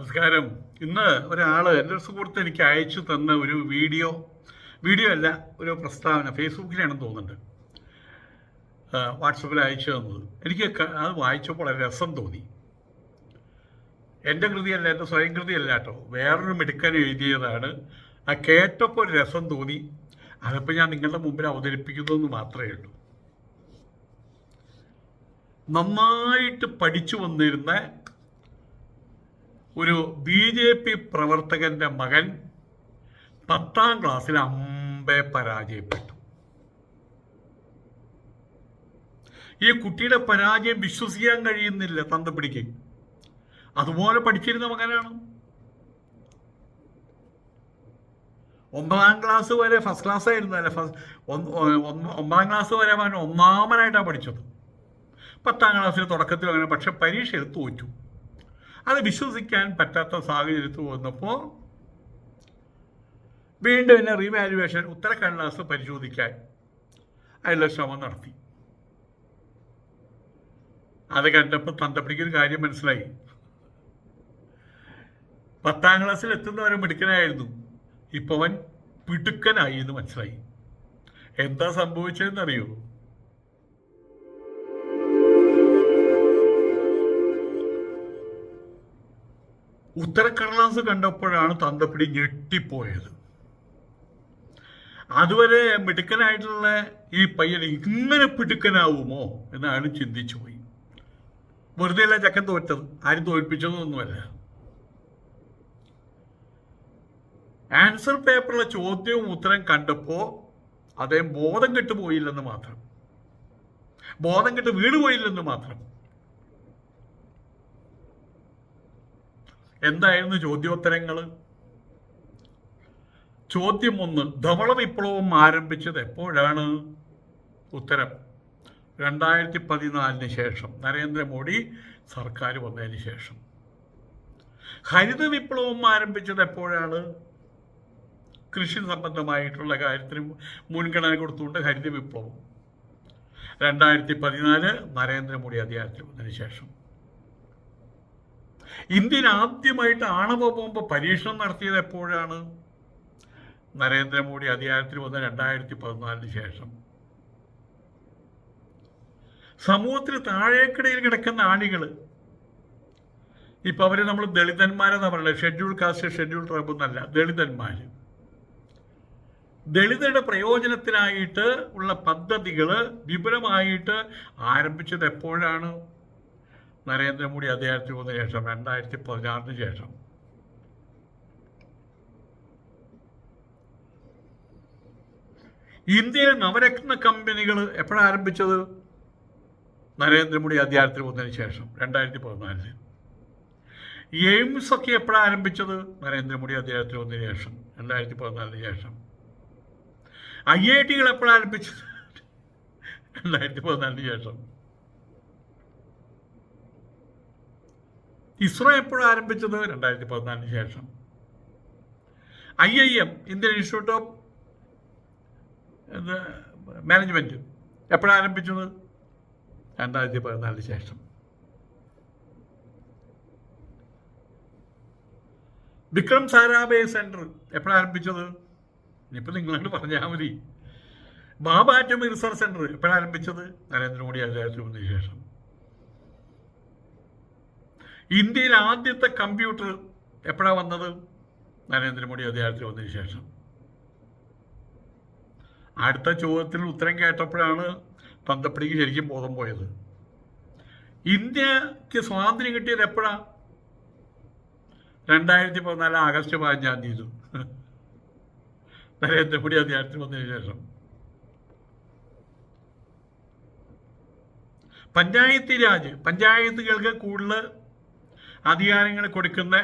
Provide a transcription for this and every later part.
നമസ്കാരം. ഇന്ന് ഒരാൾ എൻ്റെ ഒരു സുഹൃത്ത് എനിക്ക് അയച്ചു തന്ന ഒരു വീഡിയോ അല്ല, ഒരു പ്രസ്താവന ഫേസ്ബുക്കിലാണെന്ന് തോന്നുന്നുണ്ട്, വാട്സപ്പിൽ അയച്ചു തന്നത്. എനിക്ക് അത് വായിച്ചപ്പോൾ വളരെ രസം തോന്നി. എൻ്റെ കൃതിയല്ല, എൻ്റെ സ്വയം കൃതിയല്ല കേട്ടോ, വേറൊരു മിടുക്കൻ എഴുതിയതാണ്. ആ കേട്ടപ്പോൾ ഒരു രസം തോന്നി. അതിപ്പോൾ ഞാൻ നിങ്ങളുടെ മുമ്പിൽ അവതരിപ്പിക്കുന്നതെന്ന് മാത്രമേ ഉള്ളൂ. നന്നായിട്ട് പഠിച്ചു വന്നിരുന്ന ഒരു BJP പ്രവർത്തകന്റെ മകൻ 10ാം ക്ലാസ്സിൽ അമ്പെ പരാജയപ്പെട്ടു. ഈ കുട്ടിയുടെ പരാജയം വിശ്വസിക്കാൻ കഴിയുന്നില്ല തന്തപ്പിടിക്ക്. അതുപോലെ പഠിച്ചിരുന്ന മകനാണ്. 9ാം ക്ലാസ് വരെ ഫസ്റ്റ് ക്ലാസ് ആയിരുന്നു. അല്ല, 9ാം ക്ലാസ് വരെ അവൻ ഒന്നാമനായിട്ടാണ് പഠിച്ചത്. 10ാം ക്ലാസ്സിൽ തുടക്കത്തിൽ അങ്ങനെ, പക്ഷെ പരീക്ഷയിൽ തോറ്റു. അത് വിശ്വസിക്കാൻ പറ്റാത്ത സാഹചര്യത്തിൽ വന്നപ്പോൾ വീണ്ടും എന്നെ റീവാലുവേഷൻ ഉത്തരക്കടലാസ് പരിശോധിക്കാൻ അതിലുള്ള ശ്രമം നടത്തി. അത് കണ്ടപ്പോൾ തന്തപ്പിടിക്കൊരു കാര്യം മനസ്സിലായി. 10ാം ക്ലാസ്സിൽ എത്തുന്നവരെ മിടുക്കനായിരുന്നു, ഇപ്പം അവൻ പിടുക്കനായി എന്ന് മനസ്സിലായി. എന്താ സംഭവിച്ചതെന്നറിയോ? ഉത്തരക്കടലാസ് കണ്ടപ്പോഴാണ് തന്തപ്പിടി ഞെട്ടിപ്പോയത്. അതുവരെ മിടുക്കനായിട്ടുള്ള ഈ പയ്യൻ ഇങ്ങനെ പിടുക്കനാവുമോ എന്നാണ് ചിന്തിച്ചു പോയി. വെറുതെ അല്ല ചക്കൻ തോറ്റത്, ആരും തോൽപ്പിച്ചതൊന്നുമല്ല. ആൻസർ പേപ്പറിലെ ചോദ്യവും ഉത്തരം കണ്ടപ്പോൾ അദ്ദേഹം ബോധം കെട്ട് പോയില്ലെന്ന് മാത്രം, ബോധം കെട്ട് വീണുപോയില്ലെന്ന് മാത്രം. എന്തായിരുന്നു ചോദ്യോത്തരങ്ങൾ? ചോദ്യം 1, ധവള വിപ്ലവം ആരംഭിച്ചത് എപ്പോഴാണ്? ഉത്തരം 2014 ശേഷം, നരേന്ദ്രമോദി സർക്കാർ വന്നതിന് ശേഷം. ഹരിത വിപ്ലവം ആരംഭിച്ചത് എപ്പോഴാണ്? കൃഷി സംബന്ധമായിട്ടുള്ള കാര്യത്തിന് മുൻഗണന കൊടുത്തുകൊണ്ട് ഹരിത വിപ്ലവം 2014, നരേന്ദ്രമോദി അധികാരത്തിൽ വന്നതിന് ശേഷം. ഇന്ത്യയിൽ ആദ്യമായിട്ട് ആണവ ബോംബ് പരീക്ഷണം നടത്തിയത് എപ്പോഴാണ്? നരേന്ദ്രമോദി അധികാരത്തിൽ വന്ന 2014 ശേഷം. സമൂഹത്തിന് താഴേക്കിടയിൽ കിടക്കുന്ന ആണികൾ, ഇപ്പം അവരെ നമ്മൾ ദളിതന്മാരെന്നാ പറയുന്നത്. ഷെഡ്യൂൾ കാസ്റ്റ്, ഷെഡ്യൂൾ ട്രൈബ് എന്നല്ല, ദളിതന്മാർ. ദളിതരുടെ പ്രയോജനത്തിനായിട്ട് ഉള്ള പദ്ധതികൾ വിപുലമായിട്ട് ആരംഭിച്ചത് എപ്പോഴാണ്? നരേന്ദ്രമോദി അധികാരത്തിൽ വന്ന ശേഷം, 2016 ശേഷം. ഇന്ത്യയിലെ നവരത്ന കമ്പനികൾ എപ്പോഴാണ് ആരംഭിച്ചത്? നരേന്ദ്രമോദി അധികാരത്തിൽ വന്നതിന് ശേഷം, 2014. എയിംസ് ഒക്കെ എപ്പോഴാണ് ആരംഭിച്ചത്? നരേന്ദ്രമോദി അധികാരത്തിൽ വന്നതിന് ശേഷം, 2014 ശേഷം. IIT-കൾ എപ്പോഴാണ് ആരംഭിച്ചത്? 2014 ശേഷം. ഇസ്രോ എപ്പോഴും ആരംഭിച്ചത്? 2014 ശേഷം. IIM, Indian institute of management, എപ്പോഴാണ് ആരംഭിച്ചത്? 2014 ശേഷം. വിക്രം സാരാഭായ് സെൻറ്റർ എപ്പോഴാണ് ആരംഭിച്ചത്? ഇനിയിപ്പോൾ നിങ്ങളോട് പറഞ്ഞാൽ മതി. ബാബ ആറ്റോമിക് റിസർച്ച് സെൻറ്റർ എപ്പോഴാണ് ആരംഭിച്ചത്? നരേന്ദ്രമോദി അധികാരത്തിൽ വന്നതിന് ശേഷം. ഇന്ത്യയിൽ ആദ്യത്തെ കമ്പ്യൂട്ടർ എപ്പോഴാണ് വന്നത്? നരേന്ദ്രമോദി അധികാരത്തിൽ വന്നതിന് ശേഷം. അടുത്ത ചോദ്യത്തിന് ഉത്തരം കേട്ടപ്പോഴാണ് തന്തപ്പിടിക്ക് ശരിക്കും ബോധം പോയത്. ഇന്ത്യക്ക് സ്വാതന്ത്ര്യം കിട്ടിയത് എപ്പോഴാണ്? 2014 ആഗസ്റ്റ് 15-ാം തീയതി, നരേന്ദ്രമോദി അധികാരത്തിൽ വന്നതിന് ശേഷം. പഞ്ചായത്ത് രാജ്, പഞ്ചായത്തുകൾക്ക് കൂടുതൽ അധികാരങ്ങൾ കൊടുക്കുന്ന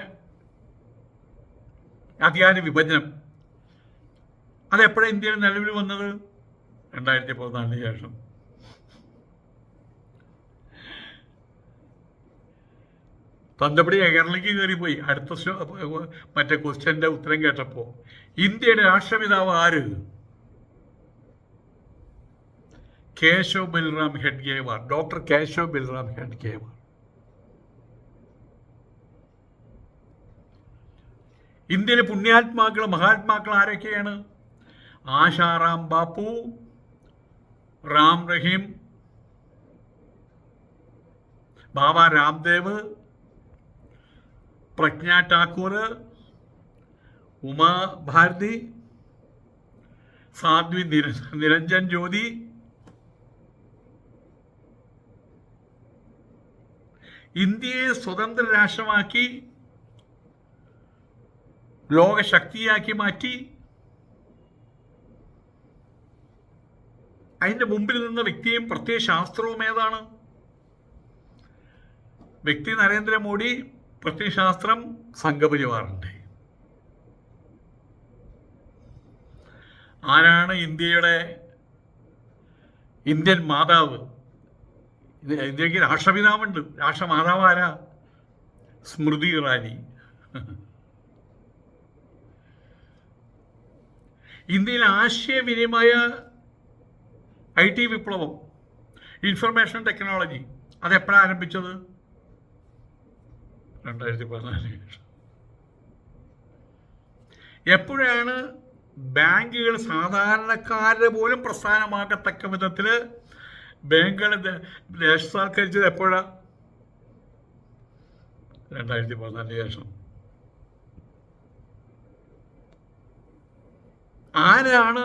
അധികാര വിഭജനം, അതെപ്പോഴാണ് ഇന്ത്യയിൽ നിലവിൽ വന്നത്? 2014 ശേഷം. തന്തപ്പടി കേരളയ്ക്ക് കയറിപ്പോയി. അടുത്ത മറ്റേ ക്വസ്റ്റ്യൻ്റെ ഉത്തരം കേട്ടപ്പോൾ. ഇന്ത്യയുടെ രാഷ്ട്രപിതാവ് ആര്? കേശവ് ബൽറാം ഹെഡ്ഗേവാർ, ഡോക്ടർ കേശവ് ബൽറാം ഹെഡ്ഗേവാർ. ഇന്ത്യയിലെ പുണ്യാത്മാക്കൾ മഹാത്മാക്കൾ ആരൊക്കെയാണ്? ആശാറാം ബാപ്പു, റാം റഹീം, ബാബ രാംദേവ്, പ്രജ്ഞ ഠാക്കൂർ, ഉമാ ഭാരതി, സാധ്വി നിരഞ്ജൻ ജ്യോതി, ഇന്ത്യയെ സ്വതന്ത്ര രാഷ്ട്രമാക്കി ലോകശക്തിയാക്കി മാറ്റി. അതിൻ്റെ മുമ്പിൽ നിന്ന വ്യക്തിയും പ്രത്യയ ശാസ്ത്രവും ഏതാണ്? വ്യക്തി നരേന്ദ്രമോദി, പ്രത്യയശാസ്ത്രം സംഘപരിവാറിൻ്റെ. ആരാണ് ഇന്ത്യൻ മാതാവ്? ഇന്ത്യക്ക് രാഷ്ട്രപിതാവുണ്ട്. രാഷ്ട്രമാതാവ് ആരാ? സ്മൃതി ഇറാനി. ഇന്ത്യയിൽ ആശയവിനിമയ IT വിപ്ലവം, ഇൻഫർമേഷൻ ടെക്നോളജി, അതെപ്പോഴാണ് ആരംഭിച്ചത്? 2014. എപ്പോഴാണ് ബാങ്കുകൾ സാധാരണക്കാരുടെ പോലും പ്രസ്ഥാനമാകത്തക്ക വിധത്തിൽ ബാങ്കുകൾ ദേശസാൽക്കരിച്ചത്? എപ്പോഴാണ്? 2014 ശേഷം. ആരാണ്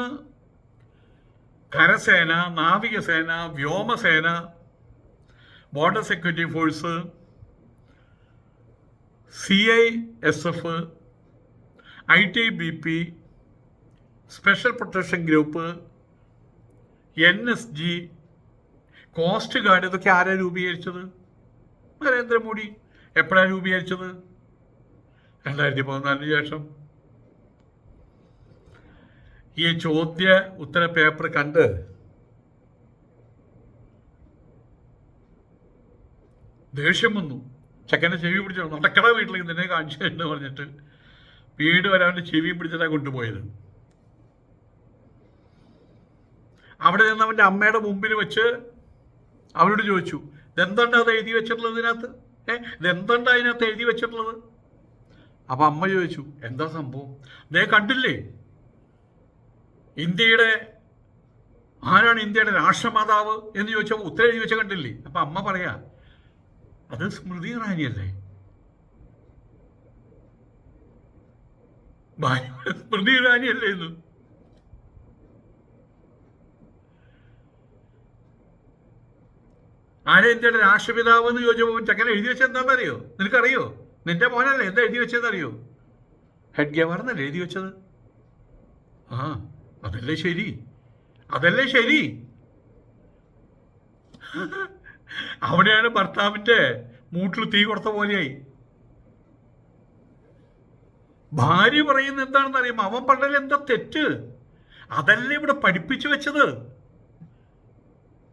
കരസേന, നാവികസേന, വ്യോമസേന, border security force, CISF, ITBP, special protection group, NSG, coast guard, ഇതൊക്കെ ആരാ രൂപീകരിച്ചത്? നരേന്ദ്രമോദി. എപ്പോഴാണ് രൂപീകരിച്ചത്? 2014 ശേഷം. ഈ ചോദ്യ ഉത്തര പേപ്പർ കണ്ട് ദേഷ്യം വന്നു. ചെക്കൻ്റെ ചെവി പിടിച്ചു, നടക്കട വീട്ടിലേക്ക് നിന്നെ കാണിച്ചിട്ടുണ്ട് പറഞ്ഞിട്ട് വീട് വരാണ്ട് ചെവിയും പിടിച്ചിട്ടാണ് കൊണ്ടുപോയത്. അവിടെ നിന്ന് അവൻ്റെ അമ്മയുടെ മുമ്പിൽ വെച്ച് അവരോട് ചോദിച്ചു, ഇതെന്തുണ്ട് അത് എഴുതി വെച്ചിട്ടുള്ളത് ഇതിനകത്ത്? ഇതെന്തുണ്ട് അതിനകത്ത് എഴുതി വെച്ചിട്ടുള്ളത്? അപ്പം അമ്മ ചോദിച്ചു, എന്താ സംഭവം? ദേ കണ്ടില്ലേ, ആരാണ് ഇന്ത്യയുടെ രാഷ്ട്രമാതാവ് എന്ന് ചോദിച്ചപ്പോൾ ഉത്തരം എഴുതി വെച്ച കണ്ടില്ലേ? അപ്പം അമ്മ പറയാ, അത് സ്മൃതി ഇറാനിയല്ലേ. സ്മൃതി ഇറാനിയല്ലേ എന്ന്. ആരാ ഇന്ത്യയുടെ രാഷ്ട്രപിതാവ് എന്ന് ചോദിച്ചപ്പോൾ ചക്കൻ എഴുതി വെച്ചത് എന്താണെന്നറിയോ? നിനക്കറിയോ? നിന്റെ മോനല്ലേ എന്താ എഴുതി വെച്ചതെന്നറിയോ? ഹെഡ് ഗവർണർ എഴുതി വെച്ചത്. അതല്ലേ ശരി. അവിടെയാണ് ഭർത്താവിൻ്റെ മൂട്ടിൽ തീ കൊടുത്ത പോലെയായി. ഭാര്യ പറയുന്നത് എന്താണെന്ന് അറിയുമോ? അവൻ പറഞ്ഞാൽ എന്താ തെറ്റ്? അതല്ലേ ഇവിടെ പഠിപ്പിച്ചു വെച്ചത്.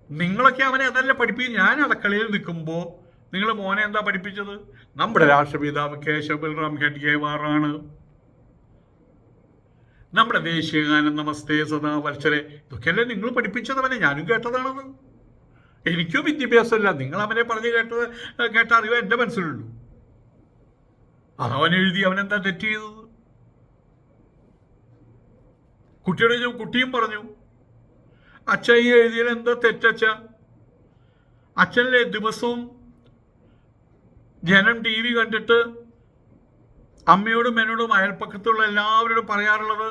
നിങ്ങളൊക്കെ അവനെ അതല്ലേ പഠിപ്പിക്കും. ഞാൻ അടുക്കളയിൽ നിൽക്കുമ്പോൾ നിങ്ങൾ മോനെ എന്താ പഠിപ്പിച്ചത്? നമ്മുടെ രാഷ്ട്രപിതാവ് കേശവ് ബൽറാം ഖഡ്ഗേവാറാണ്. നമ്മുടെ ദേശീയഗാനം നമസ്തേ സദാ വത്സരെ, ഇതൊക്കെയല്ലേ നിങ്ങൾ പഠിപ്പിച്ചതവനെ. ഞാനും കേട്ടതാണത്. എനിക്കും വിദ്യാഭ്യാസമില്ല. നിങ്ങൾ അവനെ പറഞ്ഞ് കേട്ട അറിവ് എൻ്റെ മനസ്സിലുള്ളൂ. അതവൻ എഴുതി. അവനെന്താ തെറ്റ് ചെയ്തത്? കുട്ടിയും പറഞ്ഞു, അച്ഛ ഈ എഴുതിയാൽ എന്താ തെറ്റച്ച? അച്ഛനല്ലേ ദിവസവും ജനം TV കണ്ടിട്ട് അമ്മയോടും എന്നോടും അയൽപ്പക്കത്തുള്ള എല്ലാവരോടും പറയാറുള്ളത്,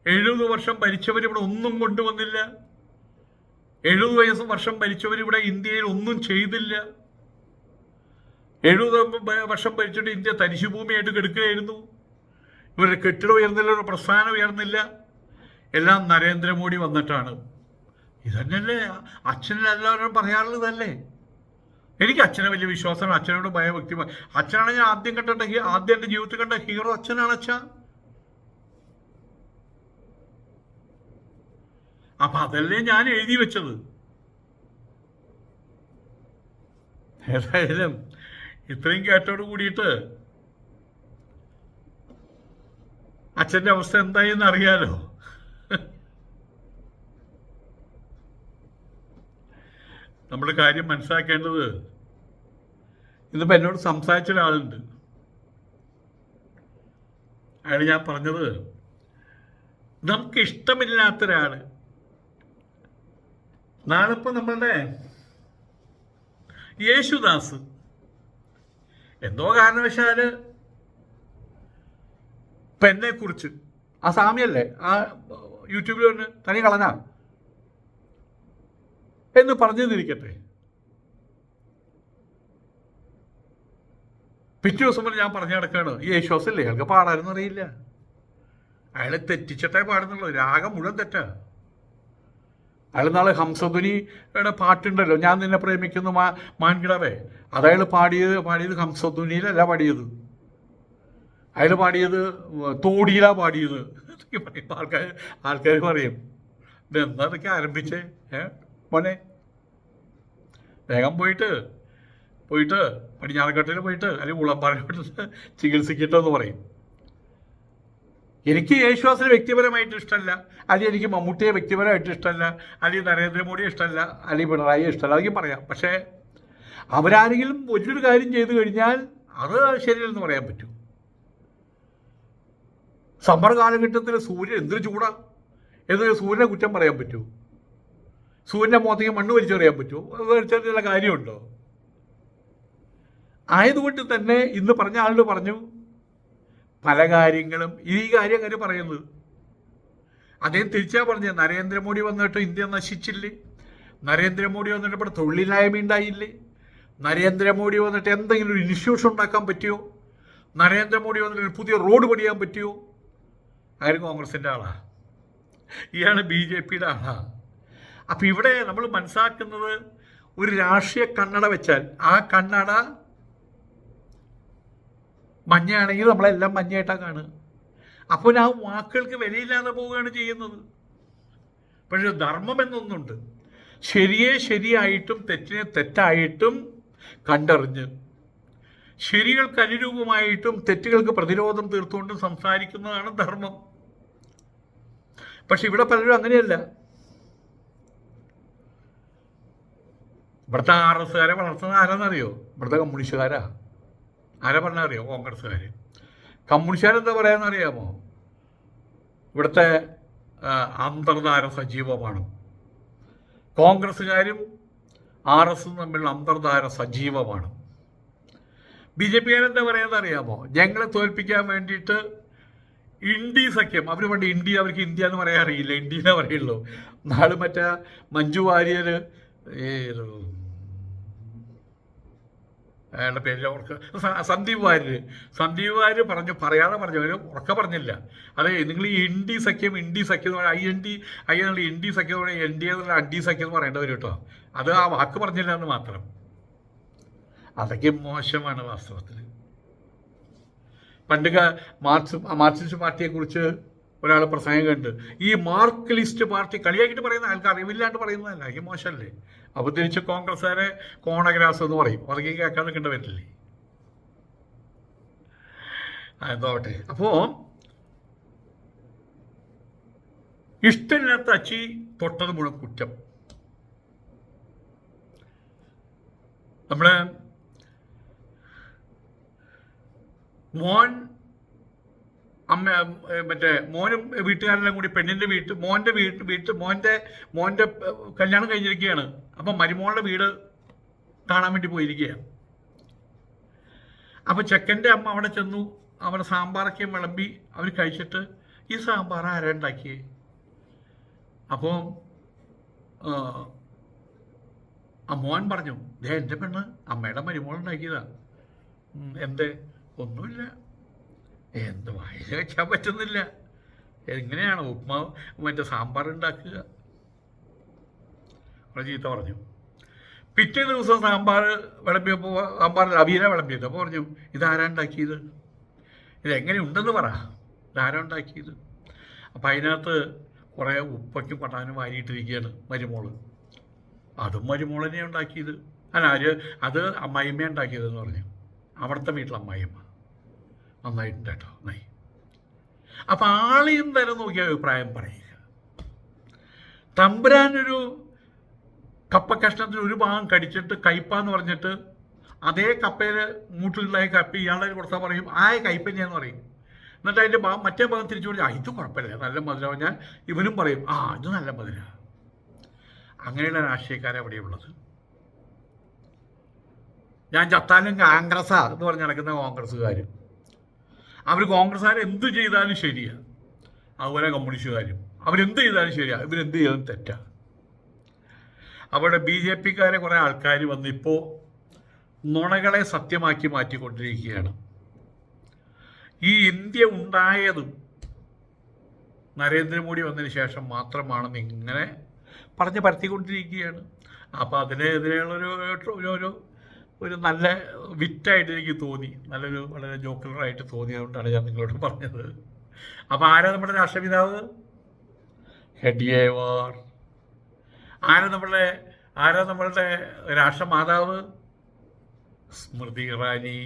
70 വർഷം ഭരിച്ചവരിവിടെ ഒന്നും കൊണ്ടുവന്നില്ല, 70 വർഷം ഭരിച്ചവരിവിടെ ഇന്ത്യയിൽ ഒന്നും ചെയ്തില്ല, 70 വർഷം ഭരിച്ചിട്ട് ഇന്ത്യ തരിശുഭൂമിയായിട്ട് കിടക്കുകയായിരുന്നു, ഇവരുടെ കെട്ടിടം ഉയർന്നില്ല, ഒരു പ്രസ്ഥാനം ഉയർന്നില്ല, എല്ലാം നരേന്ദ്രമോദി വന്നിട്ടാണ്. ഇതന്നെയല്ലേ അച്ഛനെല്ലാവരും പറയാറുള്ളതല്ലേ. എനിക്ക് അച്ഛനെ വലിയ വിശ്വാസമാണ്. അച്ഛനോട് ഭയഭക്തിമാണ്. അച്ഛനാണ് ഞാൻ ആദ്യം എൻ്റെ ജീവിതത്തിൽ കണ്ട ഹീറോ അച്ഛനാണ്. അപ്പൊ അതല്ലേ ഞാൻ എഴുതി വെച്ചത്. ഏതായാലും ഇത്രയും കേട്ടോട് കൂടിയിട്ട് അച്ഛൻ്റെ അവസ്ഥ എന്തായെന്ന് അറിയാലോ. നമ്മൾ കാര്യം മനസ്സിലാക്കേണ്ടത്, ഇന്നിപ്പോൾ എന്നോട് സംസാരിച്ച ഒരാളുണ്ട്. അയാൾ ഞാൻ പറഞ്ഞത്, നമുക്ക് ഇഷ്ടമില്ലാത്ത ഒരാൾ നാളിപ്പോൾ നമ്മളുടെ യേശുദാസ് എന്തോ കാരണവശാൽ ഇപ്പം എന്നെക്കുറിച്ച് ആ സാമ്യല്ലേ ആ യൂട്യൂബിൽ വന്ന് തനി കളഞ്ഞ എന്ന് പറഞ്ഞു തിരിക്കട്ടെ. പിറ്റേ ദിവസം വരെ ഞാൻ പറഞ്ഞു കിടക്കുകയാണ്, ഈ യേശുദാസല്ലേ അയാൾക്ക് പാടാനൊന്നും അറിയില്ല, അയാളെ തെറ്റിച്ചിട്ടേ പാടുന്നുള്ളൂ, രാഗം മുഴുവൻ തെറ്റാ. അയാൾ നാളെ ഹംസധ്വനിയുടെ പാട്ടുണ്ടല്ലോ, ഞാൻ നിന്നെ പ്രേമിക്കുന്നു മാൻകിടാവേ, അതയാൾ പാടിയത് ഹംസധ്വനിയിലല്ല പാടിയത്, അയാൾ പാടിയത് തോടിയിലാണ് പാടിയത്. ആൾക്കാർ പറയും ഇതെന്താ ഇതൊക്കെ ആരംഭിച്ചേ മോനെ, വേഗം പോയിട്ട് പടിഞ്ഞാറക്കട്ടയിൽ പോയിട്ട് അല്ലെങ്കിൽ ഉളമ്പാറയിൽ പോയിട്ട് ചികിത്സിക്കട്ടെന്ന് പറയും. എനിക്ക് യേശുദാസിനെ വ്യക്തിപരമായിട്ട് ഇഷ്ടമല്ല, അല്ലെങ്കിൽ എനിക്ക് മമ്മൂട്ടിയെ വ്യക്തിപരമായിട്ട് ഇഷ്ടമല്ല, അല്ലെങ്കിൽ നരേന്ദ്രമോദിയെ ഇഷ്ടമല്ല, അല്ലെങ്കിൽ പിണറായിയെ ഇഷ്ടമല്ല, അതൊക്കെ പറയാം. പക്ഷേ അവരാരെങ്കിലും വലിയൊരു കാര്യം ചെയ്തു കഴിഞ്ഞാൽ അത് ശരിയല്ലെന്ന് പറയാൻ പറ്റും. സമ്മർ കാലഘട്ടത്തിൽ സൂര്യൻ എന്തൊരു ചൂടാ എന്ന് സൂര്യനെ കുറ്റം പറയാൻ പറ്റുമോ? സൂര്യൻ്റെ മുഖത്തേക്ക് മണ്ണ് വലിച്ചെറിയാൻ പറ്റുമോ? വലിച്ചെറിയുള്ള കാര്യമുണ്ടോ? ആയതുകൊണ്ട് തന്നെ ഇന്ന് പറഞ്ഞ ആളോട് പറഞ്ഞു പല കാര്യങ്ങളും ഈ കാര്യം പറയുന്നത്. അദ്ദേഹം തിരിച്ചാ പറഞ്ഞത്, നരേന്ദ്രമോദി വന്നിട്ട് ഇന്ത്യ നശിച്ചില്ലേ, നരേന്ദ്രമോദി വന്നിട്ട് ഇവിടെ തൊഴിലില്ലായ്മ ഉണ്ടായില്ലേ, നരേന്ദ്രമോദി വന്നിട്ട് എന്തെങ്കിലും ഒരു ഇൻസ്റ്റിറ്റ്യൂഷൻ ഉണ്ടാക്കാൻ പറ്റുമോ, നരേന്ദ്രമോദി വന്നിട്ട് ഒരു പുതിയ റോഡ് പണിയാൻ പറ്റുമോ? ആരും കോൺഗ്രസിൻ്റെ ആളാ, ഇയാള് BJPയുടെ ആളാ. അപ്പം ഇവിടെ നമ്മൾ മനസ്സിലാക്കുന്നത്, ഒരു രാഷ്ട്രീയ കണ്ണട വെച്ചാൽ ആ കണ്ണട മഞ്ഞയാണെങ്കിൽ നമ്മളെല്ലാം മഞ്ഞയായിട്ടാണ് കാണുക. അപ്പോൾ ആ വാക്കുകൾക്ക് വിലയില്ലാതെ പോവുകയാണ് ചെയ്യുന്നത്. പക്ഷേ ധർമ്മം എന്നൊന്നുണ്ട്, ശരിയെ ശരിയായിട്ടും തെറ്റിനെ തെറ്റായിട്ടും കണ്ടറിഞ്ഞ് ശരികൾക്ക് അനുരൂപമായിട്ടും തെറ്റുകൾക്ക് പ്രതിരോധം തീർത്തുകൊണ്ടും സംസാരിക്കുന്നതാണ് ധർമ്മം. പക്ഷെ ഇവിടെ പലരും അങ്ങനെയല്ല. ഇവിടുത്തെ RSകാരെ വളർത്തുന്നത് ആരാന്നറിയോ? ഇവിടുത്തെ കമ്മ്യൂണിസ്റ്റുകാരാ. ആരാ പറഞ്ഞാൽ അറിയോ? കോൺഗ്രസ്സുകാർ. കമ്മ്യൂണിസ്റ്റുകാരെന്താ പറയാമെന്നറിയാമോ? ഇവിടുത്തെ അന്തർധാര സജീവമാണ്. കോൺഗ്രസ്സുകാരും RSസും തമ്മിലുള്ള അന്തർധാര സജീവമാണ്. BJPക്കാരെന്താ പറയാമെന്നറിയാമോ? ഞങ്ങളെ തോൽപ്പിക്കാൻ വേണ്ടിയിട്ട് ഇന്ത്യ സഖ്യം, അവർ പണ്ട് അവർക്ക് ഇന്ത്യ എന്ന് പറയാൻ അറിയില്ല, ഇന്ത്യ എന്നേ പറയുള്ളൂ. നാളെ മറ്റേ മഞ്ജു വാര്യർ, അയാളുടെ പേര് അവർക്ക് സന്ദീപ് വാര്യർ പറയാതെ പറഞ്ഞു, അവർ ഉറക്കെ പറഞ്ഞില്ല. അതെ, നിങ്ങൾ ഈ ഇന്ത്യ സഖ്യം എന്ന് പറയുക, ഇന്ത്യ സഖ്യം എന്ന് പറയുക, NDA എന്നുള്ള അണ്ടി സഖ്യം എന്ന് പറയേണ്ടി വരും കേട്ടോ. അത് ആ വാക്ക് പറഞ്ഞില്ല എന്ന് മാത്രം. അതൊക്കെ മോശമാണ് വാസ്തവത്തിൽ. പണ്ട് മാർക്സിസ്റ്റ് പാർട്ടിയെക്കുറിച്ച് ഒരാൾ പ്രസംഗം കണ്ട്, ഈ മാർക്സിസ്റ്റ് പാർട്ടി കളിയാക്കിയിട്ട് പറയുന്ന ആൾക്ക് അറിവില്ലാണ്ട് പറയുന്നതല്ല, ഈ മോശമല്ലേ? അപ്പോൾ തിരിച്ച് കോൺഗ്രസ്സുകാരെ കോണഗ്രാസ് എന്ന് പറയും. അതൊക്കെ കേൾക്കാൻ നിൽക്കേണ്ട പറ്റില്ലേ? എന്തോട്ടെ. അപ്പോൾ ഇഷ്ടമില്ലാത്ത അച്ചി തൊട്ടത് മുഴുവൻ കുറ്റം. നമ്മള് മോൻ മോനും വീട്ടുകാരെല്ലാം കൂടി പെണ്ണിൻ്റെ മോൻ്റെ കല്യാണം കഴിഞ്ഞിരിക്കുകയാണ്. അപ്പം മരുമോളുടെ വീട് കാണാൻ വേണ്ടി പോയിരിക്കുകയാണ്. അപ്പം ചെക്കൻ്റെ അമ്മ അവിടെ ചെന്നു, അവിടെ സാമ്പാറൊക്കെ വിളമ്പി അവർ കഴിച്ചിട്ട്, ഈ സാമ്പാർ ആരാ ഉണ്ടാക്കിയേ? അപ്പോൾ മോൻ പറഞ്ഞു, എൻ്റെ പെണ്ണ് അമ്മയുടെ മരുമോളുണ്ടാക്കിയതാ. എന്തേ? ഒന്നുമില്ല. എന്ത് വായിൽ വെക്കാൻ പറ്റുന്നില്ല. എങ്ങനെയാണ് ഉപ്മാവ് സാമ്പാർ ഉണ്ടാക്കുക? ചീത്ത പറഞ്ഞു. പിറ്റേ ദിവസം സാമ്പാർ വിളമ്പിയപ്പോൾ, സാമ്പാറിൽ അവിയല വിളമ്പിയത്. അപ്പോൾ പറഞ്ഞു, ഇതാരാ ഉണ്ടാക്കിയത്? ഇതെങ്ങനെ ഉണ്ടെന്ന് പറ, ഇതാരാ ഉണ്ടാക്കിയത്? അപ്പം അതിനകത്ത് കുറേ ഉപ്പൊക്കെ പട്ടാനും വാരിയിട്ടിരിക്കുകയാണ് മരുമോള്. അതും മരുമോൾ തന്നെയാണ് ഉണ്ടാക്കിയത്. അല്ല, അത് അമ്മായിമ്മ ഉണ്ടാക്കിയതെന്ന് പറഞ്ഞു. അവിടുത്തെ വീട്ടിൽ അമ്മായിമ്മ. നന്നായിട്ടുണ്ട് കേട്ടോ, നന്നായി. അപ്പം ആളെയും തരം നോക്കി അഭിപ്രായം പറയുക. തമ്പുരാനൊരു കപ്പക്കഷ്ണത്തിന് ഒരു ഭാഗം കടിച്ചിട്ട് കയ്പാന്ന് പറഞ്ഞിട്ട് അതേ കപ്പയിൽ മൂട്ടിലുണ്ടായ കപ്പ ഇയാളെ കൊടുത്താൽ പറയും, കയ്പന്നെയാന്ന് പറയും. എന്നിട്ട് അതിൻ്റെ മറ്റേ ഭാഗം തിരിച്ചു പറഞ്ഞാൽ ഇത് കുഴപ്പമില്ല, നല്ല മധുരം. ഞാൻ ഇവനും പറയും ഇത് നല്ല മധുര. അങ്ങനെയുള്ള രാഷ്ട്രീയക്കാരെ അവിടെയുള്ളത്. ഞാൻ ചത്താലും കോൺഗ്രസ്സാ എന്ന് പറഞ്ഞ് നടക്കുന്ന കോൺഗ്രസ്സുകാർ, അവർ കോൺഗ്രസ്സുകാർ എന്ത് ചെയ്താലും ശരിയാണ്. അതുപോലെ കമ്മ്യൂണിസ്റ്റുകാരും അവരെന്ത് ചെയ്താലും ശരിയാണ്, ഇവരെന്ത് ചെയ്താലും തെറ്റാണ്. അവിടെ BJPക്കാരെ കുറേ ആൾക്കാർ വന്നിപ്പോൾ നുണകളെ സത്യമാക്കി മാറ്റിക്കൊണ്ടിരിക്കുകയാണ്. ഈ ഇന്ത്യ ഉണ്ടായതും നരേന്ദ്രമോദി വന്നതിന് ശേഷം മാത്രമാണെന്ന് ഇങ്ങനെ പറഞ്ഞ് പരത്തിക്കൊണ്ടിരിക്കുകയാണ്. അപ്പോൾ അതിനെതിരെയുള്ളൊരു ഒരു നല്ല വിറ്റായിട്ട് എനിക്ക് തോന്നി, നല്ലൊരു വളരെ ജോക്കറായിട്ട് തോന്നിയതുകൊണ്ടാണ് ഞാൻ നിങ്ങളോട് പറഞ്ഞത്. അപ്പോൾ ആരാ നമ്മുടെ രാഷ്ട്രപിതാവ്? ഹെഡ്ഗേവാർ. ആരാ നമ്മളുടെ രാഷ്ട്രമാതാവ്? സ്മൃതി ഇറാനി.